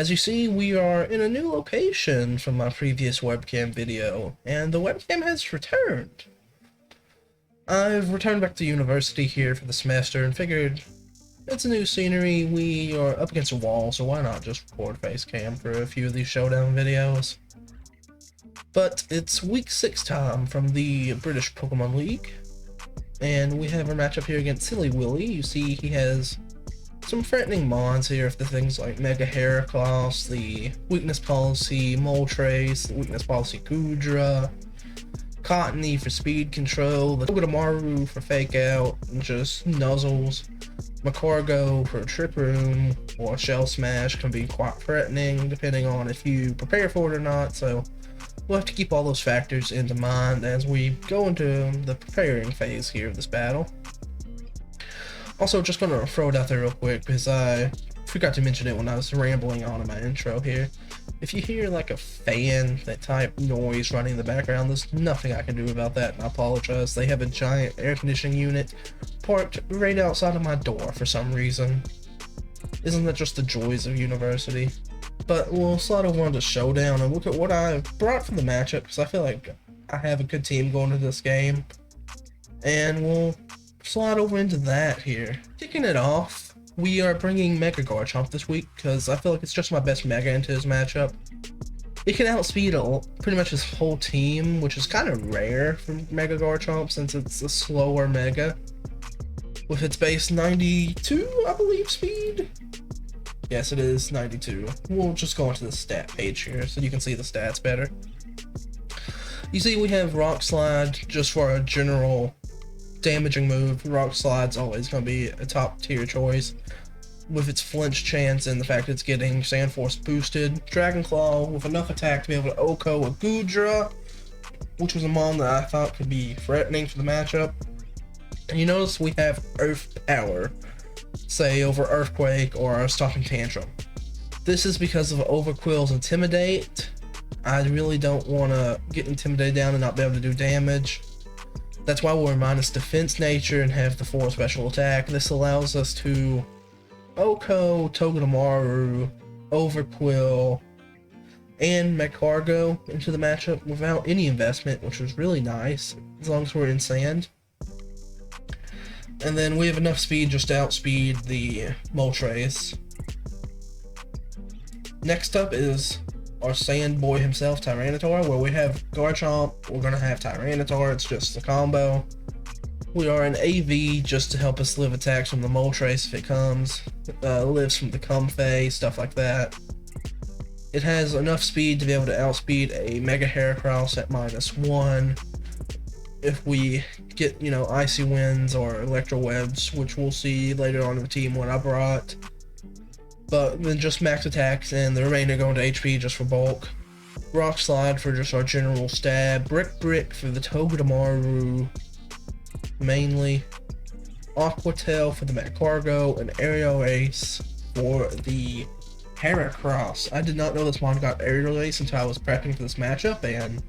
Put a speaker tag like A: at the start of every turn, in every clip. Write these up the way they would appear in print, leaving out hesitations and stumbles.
A: As you see, we are in a new location from my previous webcam video, and the webcam has returned. I've returned back to university here for the semester and figured it's a new scenery. We are up against a wall, so why not just record face cam for a few of these showdown videos. But it's week 6 time from the British Pokemon League, and we have our matchup here against SillyWilly. You see he has some threatening mons here for things like Mega Heracross, the Weakness Policy Moltres, the Weakness Policy Goodra, Cottony for speed control, the Togedemaru for fake out and just nuzzles, Macargo for trick room or shell smash can be quite threatening depending on if you prepare for it or not, so we'll have to keep all those factors into mind as we go into the preparing phase here of this battle. Also, just gonna throw it out there real quick because I forgot to mention it when I was rambling on in my intro here. If you hear like a fan, that type noise running in the background, there's nothing I can do about that, and I apologize. They have a giant air conditioning unit parked right outside of my door for some reason. Isn't that just the joys of university? But we'll slide over on to Showdown and look at what I brought from the matchup, because I feel like I have a good team going into this game. And we'll slide over into that here. Kicking it off, we are bringing Mega Garchomp this week because I feel like it's just my best Mega into his matchup. It can outspeed pretty much his whole team, which is kind of rare for Mega Garchomp since it's a slower Mega. With its base 92, I believe, speed? Yes, it is 92. We'll just go into the stat page here so you can see the stats better. You see we have Rock Slide just for a general damaging move. Rock Slide's always going to be a top tier choice with its flinch chance and the fact it's getting Sand Force boosted. Dragon Claw with enough attack to be able to OHKO a Goodra, which was a mon that I thought could be threatening for the matchup. And you notice we have Earth Power, say over Earthquake or Stopping Tantrum. This is because of Overquill's Intimidate. I really don't want to get Intimidated down and not be able to do damage. That's why we're minus defense nature and have the 4 special attack. This allows us to OHKO, Togedemaru, Overquill, and Macargo into the matchup without any investment, which was really nice, as long as we're in sand. And then we have enough speed just to outspeed the Moltres. Next up is our sand boy himself, Tyranitar, where we have Garchomp, we're going to have Tyranitar, it's just a combo. We are an AV just to help us live attacks from the Moltres if it comes, lives from the Comfey, stuff like that. It has enough speed to be able to outspeed a Mega Heracross at -1 if we get, Icy Winds or Electro Webs, which we'll see later on in the team what I brought. But then just max attacks and the remainder going to HP just for bulk. Rock Slide for just our general stab. Brick for the Togedemaru mainly. Aqua Tail for the Macargo, and Aerial Ace for the Heracross. I did not know this mon got Aerial Ace until I was prepping for this matchup, and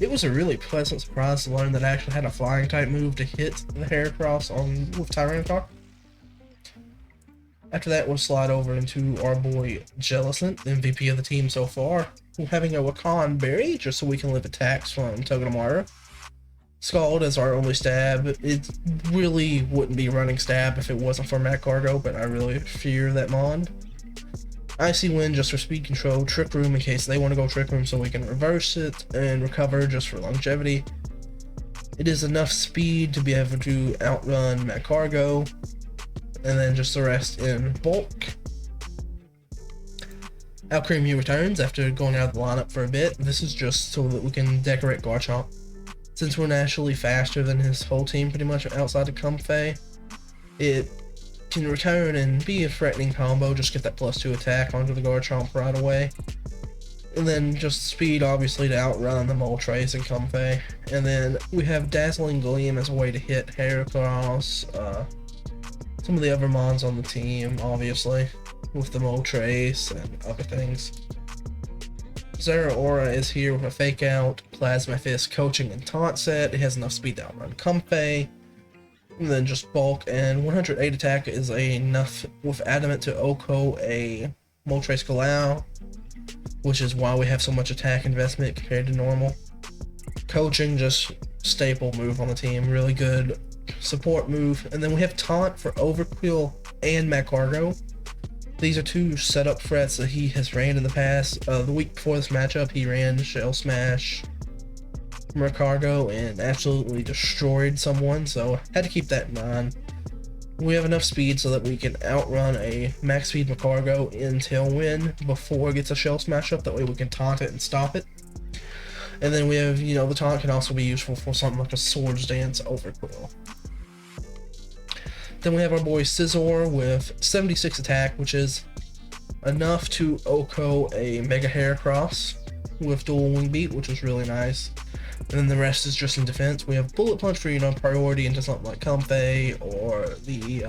A: it was a really pleasant surprise to learn that I actually had a flying type move to hit the Heracross with Tyranitar. After that, we'll slide over into our boy Jellicent, the MVP of the team so far. We're having a Wakan Berry, just so we can live attacks from Togedemaru. Scald as our only stab. It really wouldn't be running stab if it wasn't for Macargo, but I really fear that mon. Icy Wind just for speed control. Trick Room in case they want to go Trick Room so we can reverse it, and Recover just for longevity. It is enough speed to be able to outrun Macargo, and then just the rest in bulk. Alcremie returns after going out of the lineup for a bit. This is just so that we can decorate Garchomp. Since we're naturally faster than his whole team pretty much outside of Comfey, it can return and be a threatening combo, just get that +2 attack onto the Garchomp right away. And then just speed obviously to outrun the Moltres and Comfey. And then we have Dazzling Gleam as a way to hit Heracross, some of the other mons on the team, obviously, with the Moltres and other things. Zeraora is here with a Fake Out, Plasma Fist, Coaching, and Taunt set. It has enough speed to outrun Comfey. And then just bulk, and 108 attack is enough with Adamant to OHKO a Moltres Galau, which is why we have so much attack investment compared to normal. Coaching, just staple move on the team, really good support move. And then we have Taunt for Overqwil and Magcargo. These are two setup threats that he has ran in the past. The week before this matchup, he ran Shell Smash Magcargo and absolutely destroyed someone, so had to keep that in mind. We have enough speed so that we can outrun a max speed Magcargo in Tailwind before it gets a Shell Smash up. That way we can taunt it and stop it. And then we have, you know, the taunt can also be useful for something like a Swords Dance Overqwil. Then we have our boy Scizor with 76 attack, which is enough to OHKO a Mega Heracross with dual wing beat, which is really nice. And then the rest is just in defense. We have Bullet Punch for, you know, priority into something like Comfey or the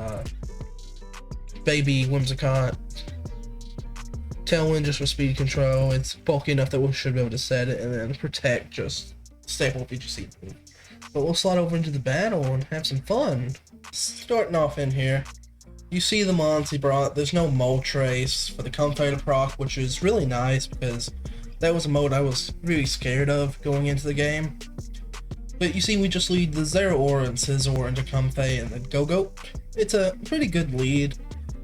A: Baby Whimsicott. Tailwind just for speed control. It's bulky enough that we should be able to set it. And then Protect, just staple VGC move. But we'll slide over into the battle and have some fun. Starting off in here, you see the mons he brought. There's no Moltres for the Comfey to proc, which is really nice because that was a mode I was really scared of going into the game. But you see, we just lead the Zeraora and Scizor into Comfey and the Go-Go. It's a pretty good lead.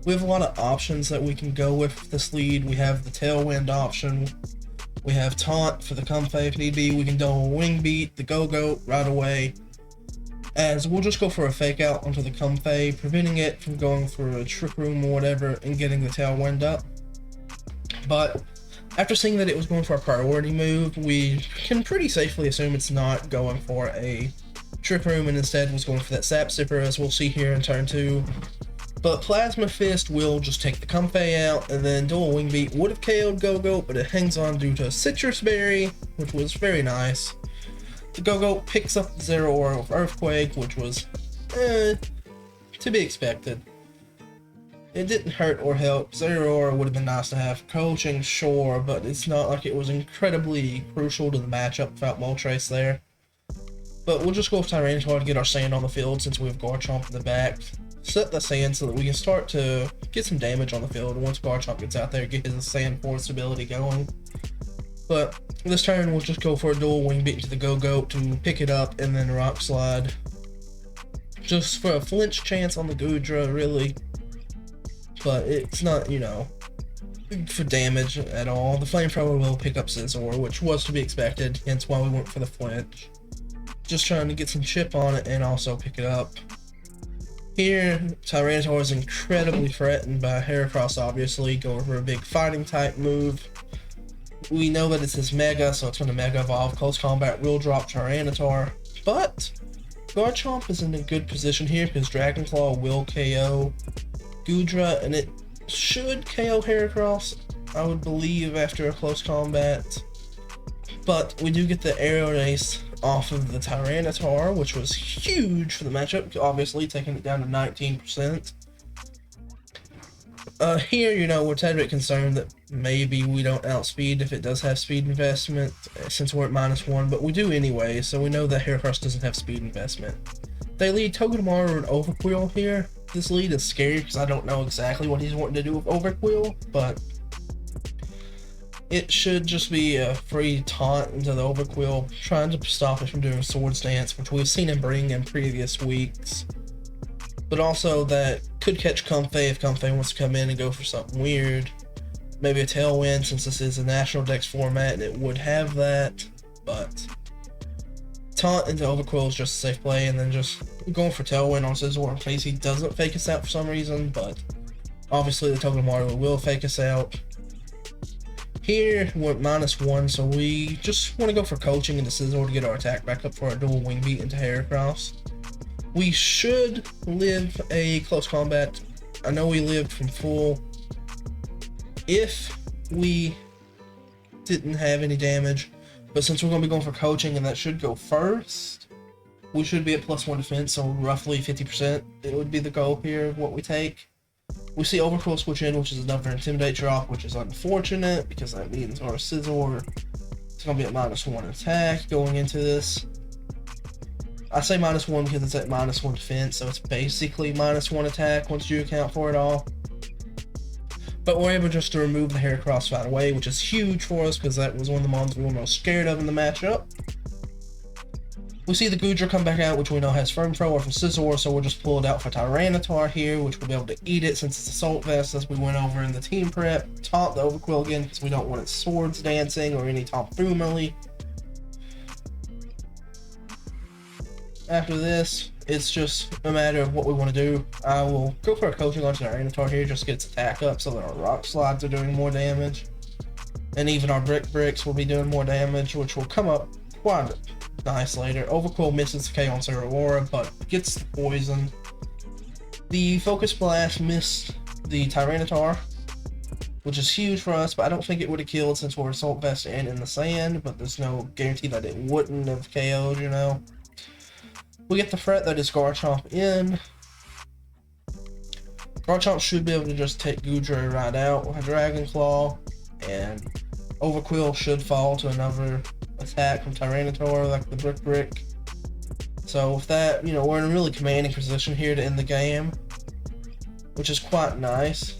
A: We have a lot of options that we can go with this lead. We have the Tailwind option. We have Taunt for the Comfey if need be. We can double Wing Beat the Go-Go right away. As we'll just go for a Fake Out onto the Comfey, preventing it from going for a Trick Room or whatever and getting the Tailwind up. But after seeing that it was going for a priority move, we can pretty safely assume it's not going for a Trick Room and instead was going for that Sap Sipper, as we'll see here in turn 2. But Plasma Fist will just take the Comfey out, and then Dual Wing Beat would have KO'd Go-Go, but it hangs on due to Citrus Berry, which was very nice. The Go-Go picks up the Zeraora with Earthquake, which was to be expected. It didn't hurt or help. Zeraora would have been nice to have. Coaching, sure, but it's not like it was incredibly crucial to the matchup without Moltres there. But we'll just go with Tyranitar to get our sand on the field since we have Garchomp in the back. Set the sand so that we can start to get some damage on the field. Once Garchomp gets out there, get his sand force ability going. But this turn, we'll just go for a dual wing beat into the Go-Go to pick it up and then Rock Slide. Just for a flinch chance on the Goodra, really. But it's not, you know, for damage at all. The Flamethrower will pick up Scizor, which was to be expected, hence why we went for the flinch. Just trying to get some chip on it and also pick it up. Here, Tyranitar is incredibly threatened by Heracross, obviously, going for a big fighting type move. We know that it's his Mega, so it's going to Mega Evolve. Close Combat will drop Tyranitar, but Garchomp is in a good position here because Dragon Claw will KO Goodra, and it should KO Heracross, I would believe, after a close combat. But we do get the Aerial Ace off of the Tyranitar, which was huge for the matchup, obviously, taking it down to 19%. Here, you know, we're a tad bit concerned that maybe we don't outspeed if it does have speed investment, since we're at -1, but we do anyway, so we know that Heracross doesn't have speed investment. They lead Togedemaru and Overqwil here. This lead is scary because I don't know exactly what he's wanting to do with Overqwil, but it should just be a free taunt into the Overqwil, trying to stop it from doing Swords Dance, which we've seen him bring in previous weeks. But also that could catch Comfey if Comfey wants to come in and go for something weird. Maybe a Tailwind, since this is a National Dex format and it would have that, but taunt into Overqwil is just a safe play, and then just going for Tailwind on Scizor in case he doesn't fake us out for some reason, but obviously the Togedemaru will fake us out. Here, we're at -1, so we just want to go for coaching into Scizor to get our attack back up for our dual wing beat into Heracross. We should live a close combat. I know we lived from full. If we didn't have any damage, but since we're going to be going for coaching and that should go first, we should be at +1 defense, so roughly 50%. It would be the goal here of what we take. We see Overqwil switch in, which is another Intimidate drop, which is unfortunate because that means our Scizor is going to be at -1 attack going into this. I say -1 because it's at -1 defense, so it's basically -1 attack once you account for it all. But we're able just to remove the Heracross right away, which is huge for us because that was one of the mons we were most scared of in the matchup. We see the Goodra come back out, which we know has Firm Throw or from Scizor, so we'll just pull it out for Tyranitar here, which we'll be able to eat it since it's Assault Vest, as we went over in the team prep. Taunt the Overquill again because we don't want its swords dancing or any tomfoolery. After this, it's just a matter of what we want to do. I will go for a coaching on Tyranitar here, just to get its attack up so that our Rock Slides are doing more damage. And even our Bricks will be doing more damage, which will come up quite nice later. Overquill misses the K on Aurora, but gets the poison. The Focus Blast missed the Tyranitar, which is huge for us, but I don't think it would have killed since we're Assault Vest and in the sand, but there's no guarantee that it wouldn't have KO'd, you know. We get the threat that is Garchomp in. Garchomp should be able to just take Goodra right out with a Dragon Claw, and Overquill should fall to another attack from Tyranitar, like the Brick. So with that, you know, we're in a really commanding position here to end the game, which is quite nice.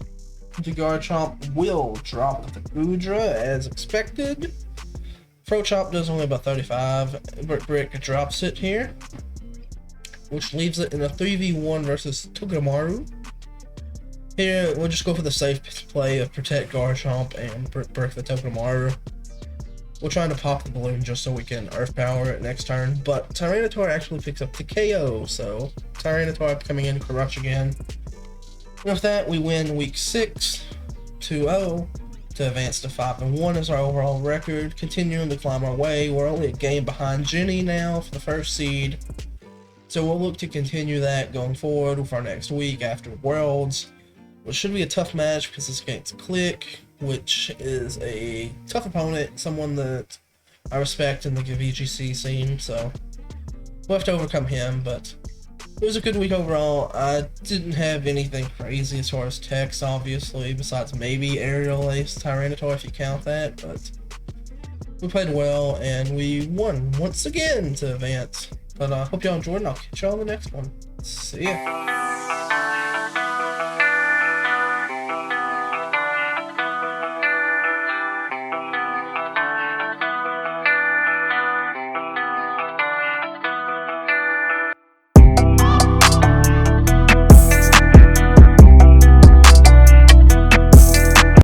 A: The Garchomp will drop the Goodra as expected. Chomp does only about 35. Brick drops it here, which leaves it in a 3v1 versus Togedemaru. Here, we'll just go for the safe play of protect Garchomp and Brick the Togedemaru. We're trying to pop the balloon just so we can Earth Power it next turn, but Tyranitar actually picks up the KO, so Tyranitar coming in, Crush again. And with that, we win week 6, 2-0, to advance to 5-1 as our overall record. Continuing to climb our way, we're only a game behind Jenny now for the first seed. So we'll look to continue that going forward with our next week after Worlds, which should be a tough match because it's against Click, which is a tough opponent, someone that I respect in the VGC scene, so we'll have to overcome him, but it was a good week overall. I didn't have anything crazy as far as text, obviously, besides maybe Aerial Ace Tyranitar if you count that, but we played well, and we won once again to advance. But I hope y'all enjoyed, and I'll catch y'all in the next one. See ya.